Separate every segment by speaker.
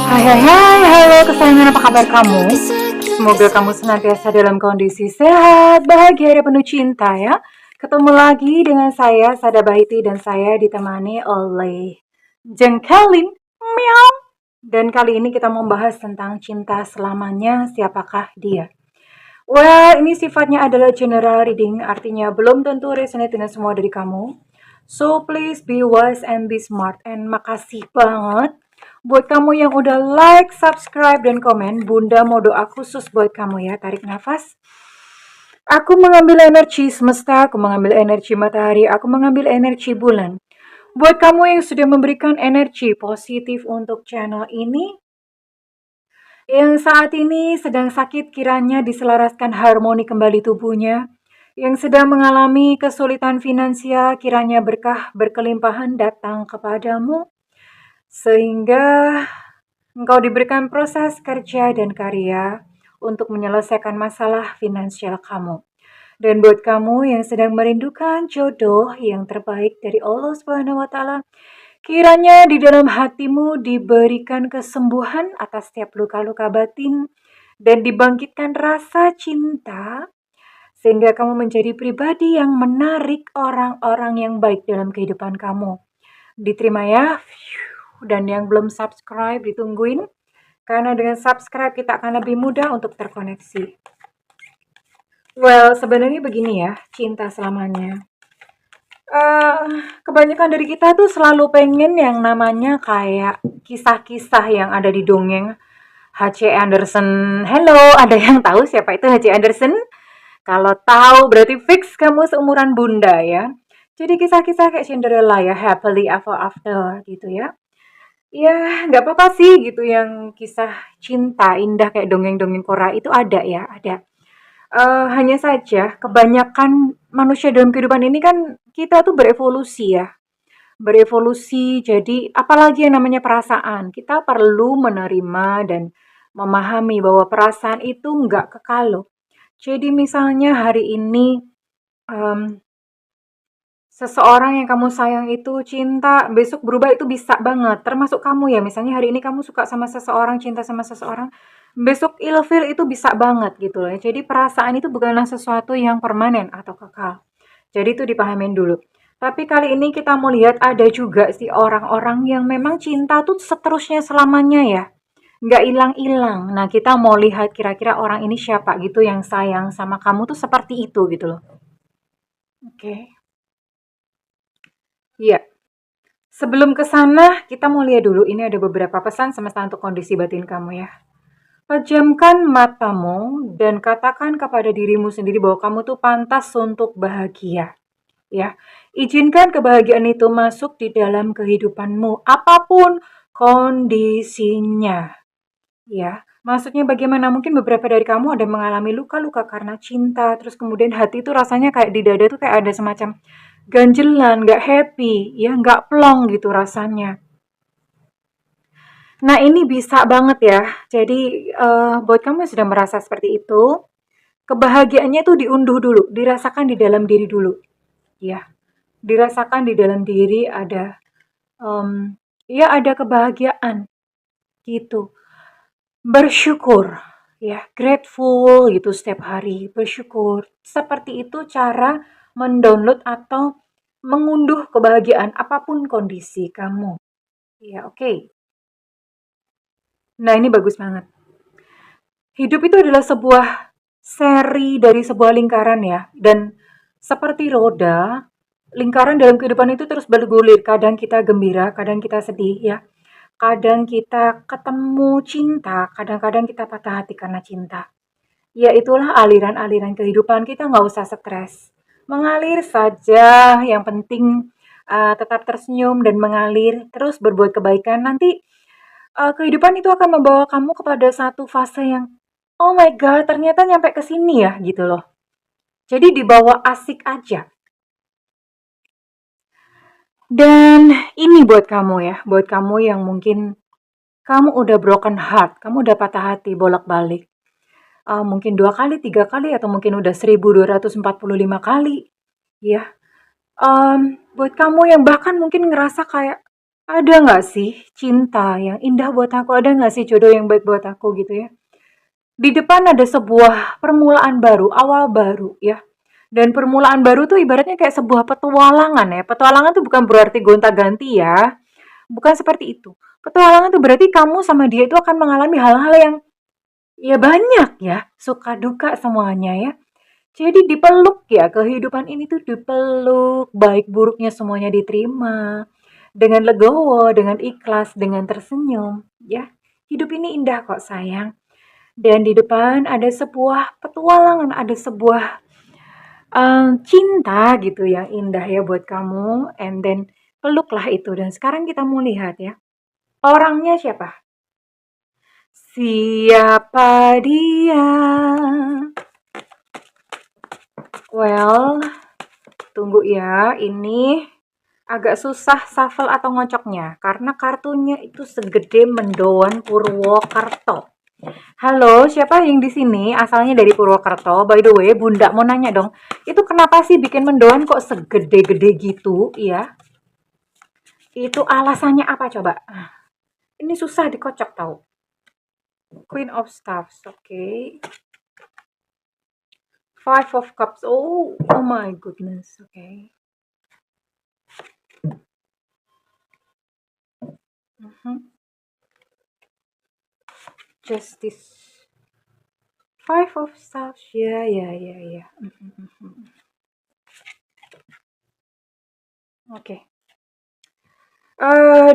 Speaker 1: Hai hai hai, halo kesayangan, apa kabar kamu? Semoga kamu senantiasa dalam kondisi sehat, bahagia, dan penuh cinta ya. Ketemu lagi dengan saya, Sada Bahiti, dan saya ditemani oleh Jengkelin, meow. Dan kali ini kita membahas tentang cinta selamanya, siapakah dia? Well, ini sifatnya adalah general reading, artinya belum tentu resonate dengan semua dari kamu. So, please be wise and be smart. And makasih banget buat kamu yang udah like, subscribe, dan komen. Bunda mau doa khusus buat kamu ya. Tarik nafas. Aku mengambil energi semesta, aku mengambil energi matahari, aku mengambil energi bulan. Buat kamu yang sudah memberikan energi positif untuk channel ini, yang saat ini sedang sakit kiranya diselaraskan harmoni kembali tubuhnya. Yang sedang mengalami kesulitan finansial kiranya berkah berkelimpahan datang kepadamu. Sehingga engkau diberikan proses kerja dan karya untuk menyelesaikan masalah finansial kamu. Dan buat kamu yang sedang merindukan jodoh yang terbaik dari Allah Subhanahu wa taala, kiranya di dalam hatimu diberikan kesembuhan atas setiap luka-luka batin dan dibangkitkan rasa cinta sehingga kamu menjadi pribadi yang menarik orang-orang yang baik dalam kehidupan kamu. Diterima ya. Dan yang belum subscribe ditungguin, karena dengan subscribe kita akan lebih mudah untuk terkoneksi. Well, sebenarnya begini ya, cinta selamanya. Kebanyakan dari kita tuh selalu pengen yang namanya kayak kisah-kisah yang ada di dongeng H.C. Andersen. Hello, ada yang tahu siapa itu H.C. Andersen? Kalau tahu berarti fix kamu seumuran Bunda ya. Jadi kisah-kisah kayak Cinderella ya, happily ever after gitu ya. Ya, nggak apa-apa sih gitu yang kisah cinta indah kayak dongeng-dongeng Korea itu ada ya, ada. Hanya saja kebanyakan manusia dalam kehidupan ini kan kita tuh berevolusi ya. Berevolusi, jadi apalagi yang namanya perasaan. Kita perlu menerima dan memahami bahwa perasaan itu nggak kekal loh. Jadi misalnya hari ini em, seseorang yang kamu sayang itu cinta, besok berubah itu bisa banget. Termasuk kamu ya, misalnya hari ini kamu suka sama seseorang, cinta sama seseorang, besok ilfil itu bisa banget gitu loh. Jadi perasaan itu bukanlah sesuatu yang permanen atau kekal. Jadi itu dipahamin dulu. Tapi kali ini kita mau lihat ada juga sih orang-orang yang memang cinta tuh seterusnya selamanya ya. Nggak hilang-hilang. Nah, kita mau lihat kira-kira orang ini siapa gitu yang sayang sama kamu tuh seperti itu gitu loh. Oke. Iya. Sebelum ke sana, kita mau lihat dulu. Ini ada beberapa pesan semesta untuk kondisi batin kamu ya. Pejamkan matamu dan katakan kepada dirimu sendiri bahwa kamu tuh pantas untuk bahagia. Ya, izinkan kebahagiaan itu masuk di dalam kehidupanmu, apapun kondisinya. Ya, maksudnya bagaimana? Mungkin beberapa dari kamu ada mengalami luka-luka karena cinta, terus kemudian hati itu rasanya kayak di dada tuh kayak ada semacam ganjelan, nggak happy, ya nggak plong gitu rasanya. Nah ini bisa banget ya. Jadi buat kamu yang sudah merasa seperti itu, kebahagiaannya tuh diunduh dulu, dirasakan di dalam diri dulu, ya. Dirasakan di dalam diri ada, ya ada kebahagiaan gitu. Bersyukur, ya, grateful gitu setiap hari, bersyukur. Seperti itu cara mendownload atau mengunduh kebahagiaan apapun kondisi kamu. Ya, oke. Nah, ini bagus banget. Hidup itu adalah sebuah seri dari sebuah lingkaran ya. Dan seperti roda, lingkaran dalam kehidupan itu terus bergulir. Kadang kita gembira, kadang kita sedih ya. Kadang kita ketemu cinta, kadang-kadang kita patah hati karena cinta. Ya itulah aliran-aliran kehidupan, kita nggak usah stres. Mengalir saja, yang penting tetap tersenyum dan mengalir, terus berbuat kebaikan. Nanti kehidupan itu akan membawa kamu kepada satu fase yang, oh my god, ternyata nyampe ke sini ya, gitu loh. Jadi dibawa asik aja. Dan ini buat kamu ya, buat kamu yang mungkin kamu udah broken heart, kamu udah patah hati bolak-balik. Mungkin 2 kali, 3 kali, atau mungkin udah 1245 kali, ya. Buat kamu yang bahkan mungkin ngerasa kayak, Ada nggak sih cinta yang indah buat aku? Ada nggak sih jodoh yang baik buat aku gitu ya? Di depan ada sebuah permulaan baru, awal baru ya. Dan permulaan baru tuh ibaratnya kayak sebuah petualangan ya. Petualangan tuh bukan berarti gonta-ganti ya. Bukan seperti itu. Petualangan tuh berarti kamu sama dia itu akan mengalami hal-hal yang ya banyak ya. Suka duka semuanya ya. Jadi dipeluk ya, kehidupan ini tuh dipeluk, baik buruknya semuanya diterima, dengan legowo, dengan ikhlas, dengan tersenyum, ya. Hidup ini indah kok sayang. Dan di depan ada sebuah petualangan, ada sebuah cinta gitu yang indah ya buat kamu. And then peluklah itu. Dan sekarang kita mau lihat ya, orangnya siapa? Siapa dia? Well, tunggu ya, ini agak susah shuffle atau ngocoknya karena kartunya itu segede mendoan Purwokerto. Halo, siapa yang di sini asalnya dari Purwokerto? By the way, Bunda mau nanya dong, itu kenapa sih bikin mendoan kok segede-gede gitu? Iya, itu alasannya apa coba? Ini susah dikocok tau. Queen of Staffs, oke. Okay. Five of Cups, oh my goodness, oke. Okay. Justice. Five of Staffs, ya, ya, ya, ya. Oke.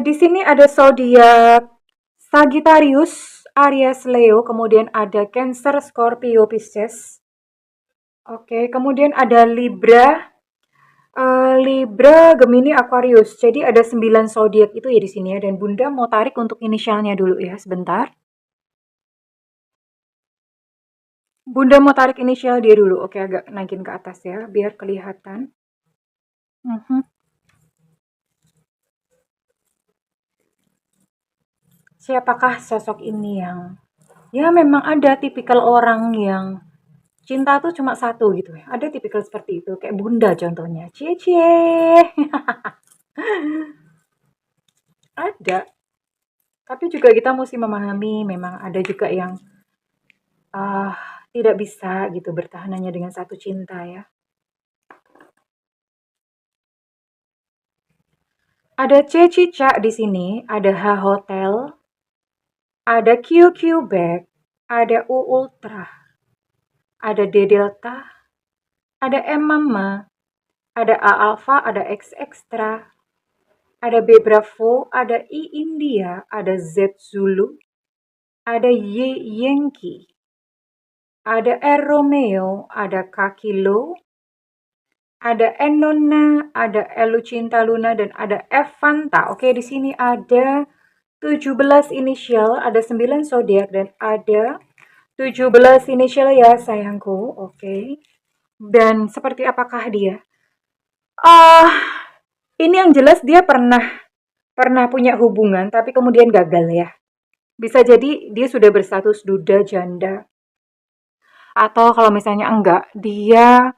Speaker 1: Di sini ada zodiak Sagittarius, Aries, Leo, kemudian ada Cancer, Scorpio, Pisces. Oke, kemudian ada Libra, Libra, Gemini, Aquarius. Jadi ada 9 zodiak itu ya di sini ya. Dan Bunda mau tarik untuk inisialnya dulu ya, sebentar. Bunda mau tarik inisial dia dulu. Oke, agak naikin ke atas ya, biar kelihatan. Siapakah sosok ini yang ya memang ada tipikal orang yang cinta tuh cuma satu gitu ya. Ada tipikal seperti itu, kayak Bunda contohnya. Cie cie. Ada. Tapi juga kita mesti memahami memang ada juga yang ah tidak bisa gitu bertahan hanya dengan satu cinta ya. Ada C Cica di sini, ada H Hotel, ada QQ Bag, ada U Ultra, ada D Delta, ada M Mama, ada A Alpha, ada X Extra, ada B Bravo, ada I India, ada Z Zulu, ada Y Yankee, ada R Romeo, ada K Kilo, ada N Nona, ada L Cinta Luna, dan ada F Fanta. Oke, di sini ada 17 inisial, ada 9 zodiak, dan ada 17 inisial ya sayangku. Oke. Dan seperti apakah dia? Ah, ini yang jelas dia pernah pernah punya hubungan tapi kemudian gagal ya. Bisa jadi dia sudah berstatus duda janda, atau kalau misalnya enggak, dia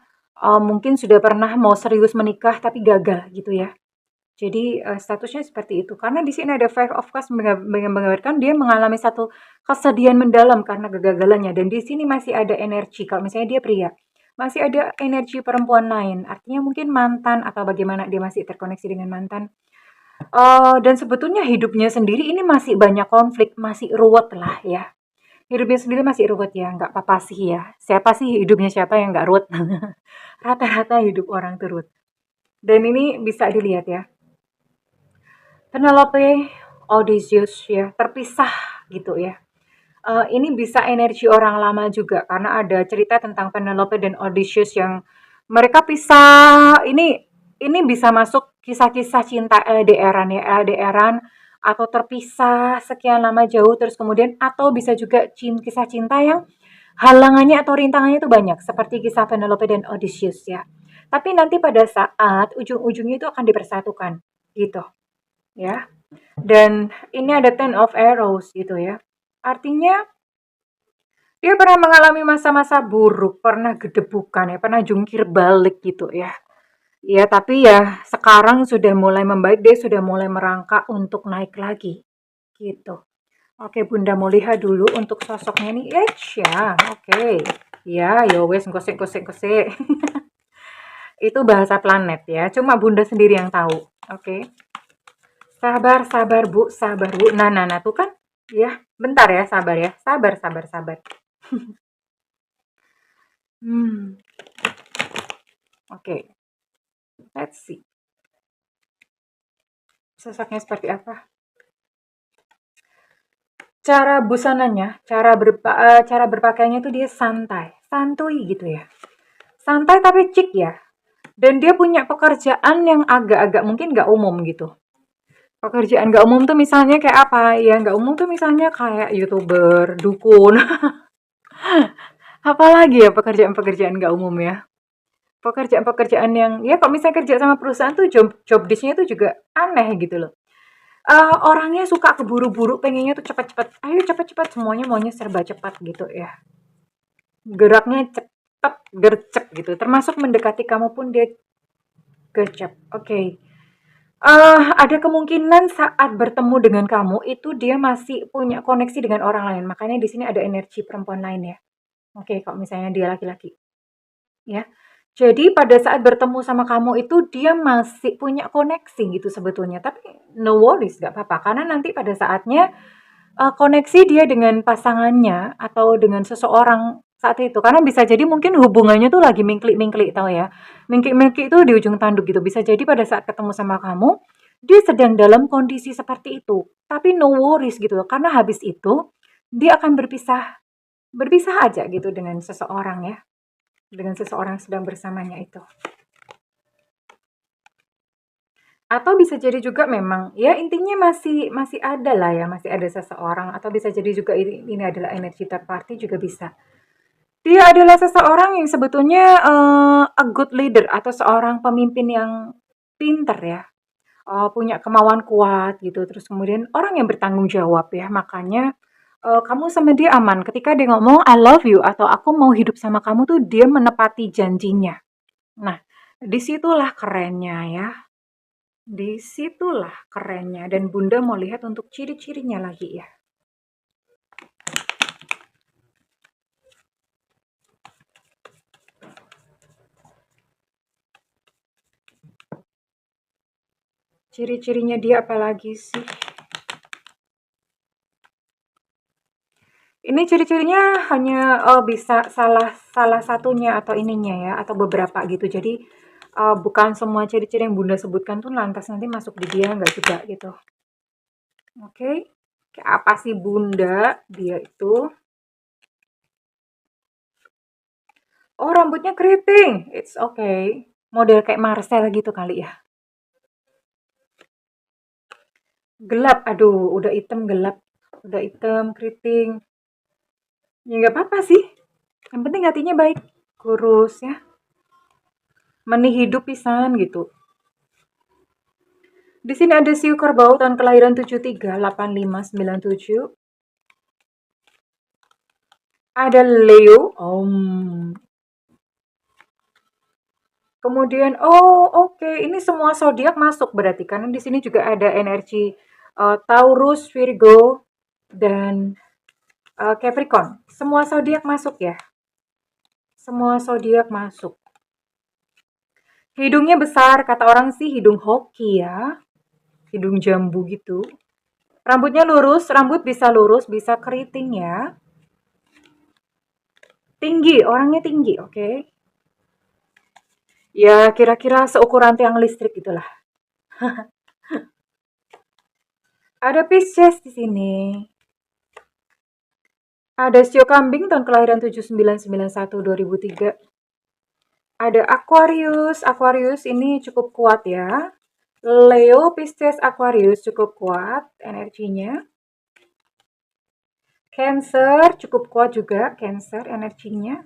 Speaker 1: mungkin sudah pernah mau serius menikah tapi gagal gitu ya. Jadi statusnya seperti itu. Karena di sini ada Five of Cups menggambarkan dia mengalami satu kesedihan mendalam karena kegagalannya, dan di sini masih ada energi kalau misalnya dia pria. Masih ada energi perempuan lain. Artinya mungkin mantan atau bagaimana dia masih terkoneksi dengan mantan. Dan sebetulnya hidupnya sendiri ini masih banyak konflik, masih ruwet lah ya. Hidupnya sendiri masih ruwet ya, nggak apa-apa sih ya. Siapa sih hidupnya siapa yang nggak ruwet? Rata-rata hidup orang tuh ruwet. Dan ini bisa dilihat ya. Penelope Odysseus ya, terpisah gitu ya. Ini bisa energi orang lama juga karena ada cerita tentang Penelope dan Odysseus yang mereka pisah. Ini bisa masuk kisah-kisah cinta LDRan ya, LDRan atau terpisah sekian lama jauh terus kemudian, atau bisa juga kisah cinta yang halangannya atau rintangannya itu banyak seperti kisah Penelope dan Odysseus ya. Tapi nanti pada saat ujung-ujungnya itu akan dipersatukan gitu ya. Dan ini ada Ten of Arrows gitu ya. Artinya dia pernah mengalami masa-masa buruk, pernah gedebukan ya, pernah jungkir balik gitu ya. Ya, tapi ya sekarang sudah mulai membaik, dia sudah mulai merangkak untuk naik lagi, gitu. Oke, Bunda mau lihat dulu untuk sosoknya nih. Ya, oke. Ya, yo wes gosek-gosek-gosek. Itu bahasa planet ya, cuma Bunda sendiri yang tahu. Oke. Sabar, sabar, Bu, sabar, Bu. Nah, tuh kan. Ya, bentar ya, sabar ya. Sabar, sabar, sabar. Oke. Let's see. Sosoknya seperti apa? Cara busananya, cara berpakaiannya tuh dia santai, santuy gitu ya. Santai tapi chic ya. Dan dia punya pekerjaan yang agak-agak mungkin nggak umum gitu. Pekerjaan nggak umum tuh misalnya kayak apa? Ya nggak umum tuh misalnya kayak YouTuber, dukun. Apalagi ya pekerjaan-pekerjaan nggak umum ya. Pekerjaan-pekerjaan yang ya kalau misalnya kerja sama perusahaan tuh job desk-nya tuh juga aneh gitu loh. Orangnya suka keburu-buru, pengennya tuh cepat-cepat. Ayo cepat-cepat, semuanya maunya serba cepat gitu ya. Geraknya cepat, gercep gitu. Termasuk mendekati kamu pun dia gercep. Oke. Ada kemungkinan saat bertemu dengan kamu itu dia masih punya koneksi dengan orang lain. Makanya di sini ada energi perempuan lain ya. Oke, kalau misalnya dia laki-laki, ya. Jadi pada saat bertemu sama kamu itu dia masih punya koneksi gitu sebetulnya. Tapi no worries, nggak apa-apa. Karena nanti pada saatnya koneksi dia dengan pasangannya atau dengan seseorang saat itu. Karena bisa jadi mungkin hubungannya tuh lagi mingklik-mingklik tahu ya. Mingklik-mingklik itu di ujung tanduk gitu. Bisa jadi pada saat ketemu sama kamu, dia sedang dalam kondisi seperti itu. Tapi no worries gitu loh. Karena habis itu dia akan berpisah berpisah aja gitu dengan seseorang ya. Dengan seseorang yang sedang bersamanya itu. Atau bisa jadi juga memang ya intinya masih masih ada lah ya, masih ada seseorang atau bisa jadi juga ini adalah energi third party juga bisa. Dia adalah seseorang yang sebetulnya a good leader atau seorang pemimpin yang pinter ya, punya kemauan kuat gitu, terus kemudian orang yang bertanggung jawab ya, makanya kamu sama dia aman. Ketika dia ngomong I love you atau aku mau hidup sama kamu tuh dia menepati janjinya. Nah, disitulah kerennya ya. Disitulah kerennya dan Bunda mau lihat untuk ciri-cirinya lagi ya. Ciri-cirinya dia apalagi sih? Ini ciri-cirinya hanya bisa salah salah satunya atau ininya ya atau beberapa gitu. Jadi bukan semua ciri-ciri yang Bunda sebutkan tuh lantas nanti masuk di dia nggak juga gitu. Oke. Kayak apa sih Bunda? Dia itu oh rambutnya keriting. It's okay. Model kayak Marcel gitu kali ya. Gelap. Aduh, udah hitam gelap. Udah hitam keriting. Ya nggak apa-apa sih. Yang penting hatinya baik. Kurus ya. Menih hidup pisan gitu. Di sini ada Siu Kerbau tahun kelahiran 738597. Ada Leo. Kemudian oke, ini semua zodiak masuk berarti karena di sini juga ada energi Taurus, Virgo dan Capricorn. Semua zodiak masuk ya. Semua zodiak masuk. Hidungnya besar, kata orang sih hidung hoki ya. Hidung jambu gitu. Rambutnya lurus, rambut bisa lurus, bisa keriting ya. Tinggi, orangnya tinggi, oke. Ya kira-kira seukuran tiang listrik gitulah. Ada Pisces di sini. Ada Sio Kambing tahun kelahiran 7991-2003. Ada Aquarius. Aquarius ini cukup kuat ya. Leo, Pisces, Aquarius cukup kuat energinya. Cancer cukup kuat juga, Cancer energinya.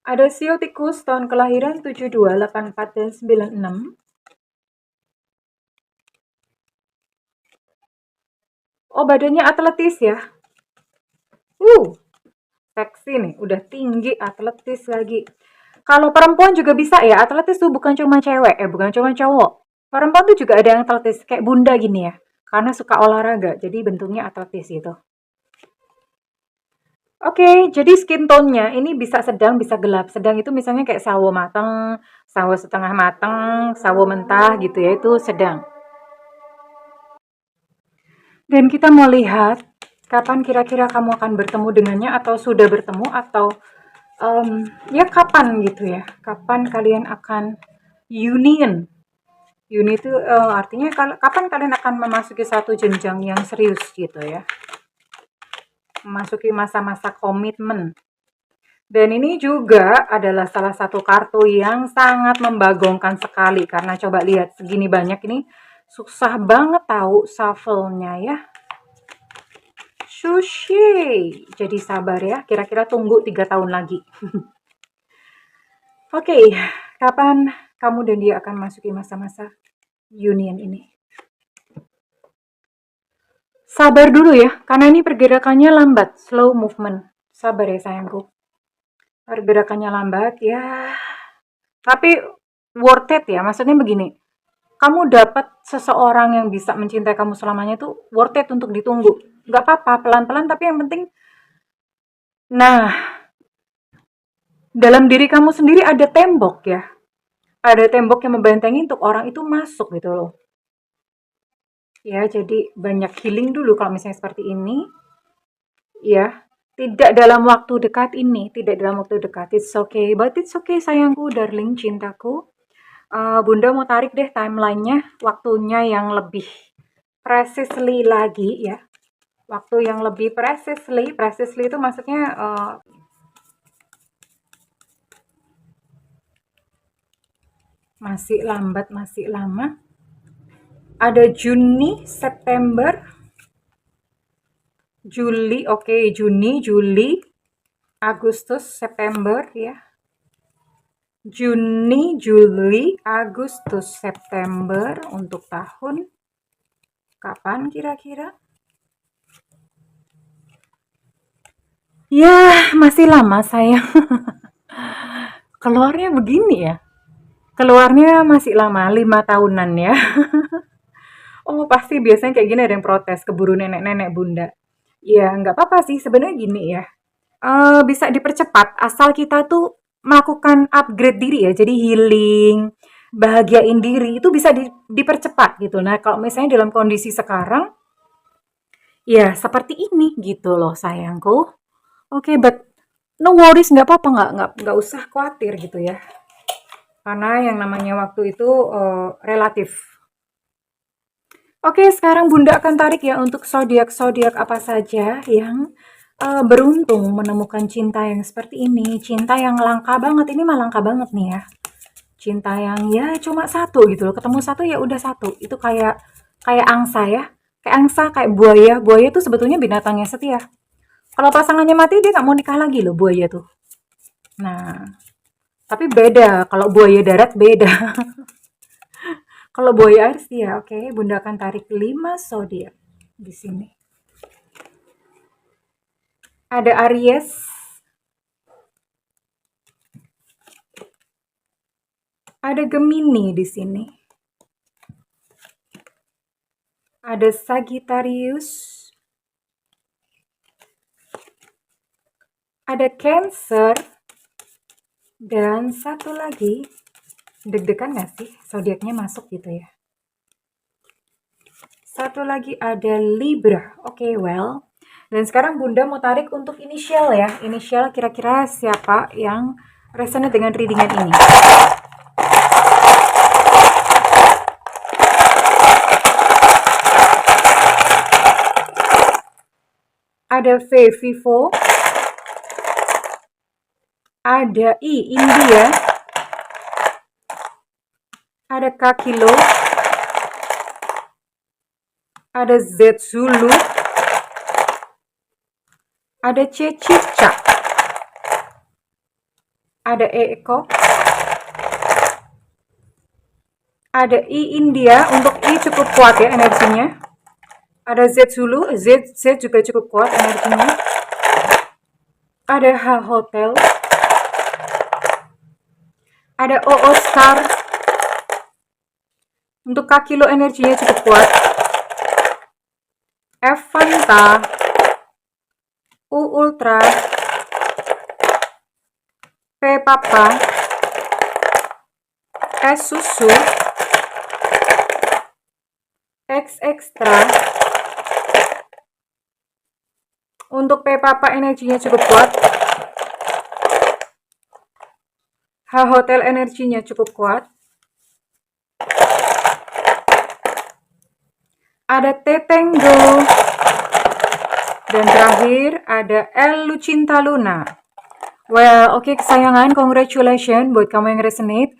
Speaker 1: Ada Sio Tikus tahun kelahiran 72, 84, dan 96. Oh, badannya atletis ya. Seksi nih, udah tinggi, atletis lagi. Kalau perempuan juga bisa ya, atletis tuh bukan cuma cewek, bukan cuma cowok. Perempuan tuh juga ada yang atletis, kayak bunda gini ya. Karena suka olahraga, jadi bentuknya atletis gitu. Oke, jadi skin tone-nya ini bisa sedang, bisa gelap. Sedang itu misalnya kayak sawo mateng, sawo setengah mateng, sawo mentah gitu ya, itu sedang. Dan kita mau lihat kapan kira-kira kamu akan bertemu dengannya atau sudah bertemu atau ya kapan gitu ya. Kapan kalian akan union. Union itu artinya kapan kalian akan memasuki satu jenjang yang serius gitu ya. Memasuki masa-masa komitmen. Dan ini juga adalah salah satu kartu yang sangat membagongkan sekali karena coba lihat segini banyak ini susah banget tahu shuffle-nya ya. Sushi. Jadi sabar ya, kira-kira tunggu 3 tahun lagi. Oke, kapan kamu dan dia akan masuki masa-masa union ini? Sabar dulu ya, karena ini pergerakannya lambat, slow movement. Sabar ya sayangku. Pergerakannya lambat ya, tapi worth it ya. Maksudnya begini, kamu dapat seseorang yang bisa mencintai kamu selamanya itu worth it untuk ditunggu. Gak apa-apa, pelan-pelan, tapi yang penting, nah, dalam diri kamu sendiri ada tembok ya. Ada tembok yang membentengi untuk orang itu masuk gitu loh. Ya, jadi banyak healing dulu kalau misalnya seperti ini. Ya, tidak dalam waktu dekat ini, tidak dalam waktu dekat. It's okay, but it's okay sayangku, darling, cintaku. Bunda mau tarik deh timelinenya, waktunya yang lebih precisely lagi ya. Waktu yang lebih precisely itu maksudnya masih lambat, masih lama. Ada Juni, September, Juli, oke, Juni, Juli, Agustus, September ya. Juni, Juli, Agustus, September untuk tahun. Kapan kira-kira? Ya, masih lama sayang. Keluarnya begini ya. Keluarnya masih lama, 5 tahunan ya. Oh, pasti biasanya kayak gini ada yang protes, keburu nenek-nenek bunda. Ya, nggak apa-apa sih, sebenarnya gini ya. Bisa dipercepat asal kita tuh melakukan upgrade diri ya. Jadi healing, bahagiain diri itu bisa dipercepat gitu. Nah, kalau misalnya dalam kondisi sekarang, ya seperti ini gitu loh sayangku. Oke, but no worries, nggak apa-apa, nggak usah khawatir gitu ya. Karena yang namanya waktu itu relatif. Oke, sekarang Bunda akan tarik ya untuk zodiak-zodiak apa saja yang beruntung menemukan cinta yang seperti ini. Cinta yang langka banget, ini mah langka banget nih ya. Cinta yang ya cuma satu gitu loh, ketemu satu ya udah satu. Itu kayak angsa ya. Kayak angsa, kayak buaya. Buaya tuh sebetulnya binatangnya setia. Kalau pasangannya mati dia nggak mau nikah lagi loh buaya tuh. Nah, tapi beda. Kalau buaya darat beda. Kalau buaya air sih ya, oke. Bunda akan tarik 5 zodiak di sini. Ada Aries, ada Gemini di sini. Ada Sagittarius, ada Cancer, dan satu lagi, deg-degan gak sih zodiaknya masuk gitu ya? Satu lagi ada Libra. Oke, well. Dan sekarang Bunda mau tarik untuk inisial ya. Inisial kira-kira siapa yang resonate dengan readingan ini. Ada V, Vivo. Ada I, India. Ada K, Kilo. Ada Z, Zulu. Ada C, Cicak. Ada E, Eko. Ada I, India. Untuk I cukup kuat ya energinya. Ada Z, Zulu. Z juga cukup kuat energinya. Ada H, Hotel. Ada OO Star. Untuk kaki lo energinya cukup kuat. F Fanta. U Ultra. P Papa. S Susu. X Extra. Untuk P Papa energinya cukup kuat. H Hotel energinya cukup kuat. Ada T Tango. Dan terakhir ada L Lucinta Luna. Well, oke kesayangan, congratulations buat kamu yang resonate.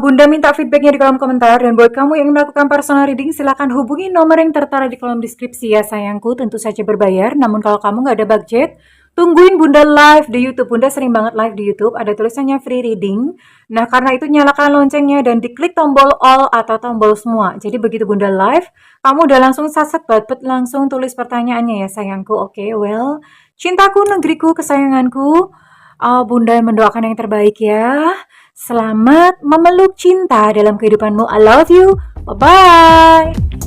Speaker 1: Bunda minta feedbacknya di kolom komentar. Dan buat kamu yang melakukan personal reading, silahkan hubungi nomor yang tertera di kolom deskripsi ya sayangku. Tentu saja berbayar, namun kalau kamu nggak ada budget, tungguin Bunda live di YouTube. Bunda sering banget live di YouTube, ada tulisannya free reading. Nah, karena itu nyalakan loncengnya dan diklik tombol all atau tombol semua. Jadi begitu Bunda live, kamu udah langsung saset banget, langsung tulis pertanyaannya ya sayangku. Oke, well, cintaku, negeriku, kesayanganku. Bunda mendoakan yang terbaik ya. Selamat memeluk cinta dalam kehidupanmu. I love you. Bye-bye.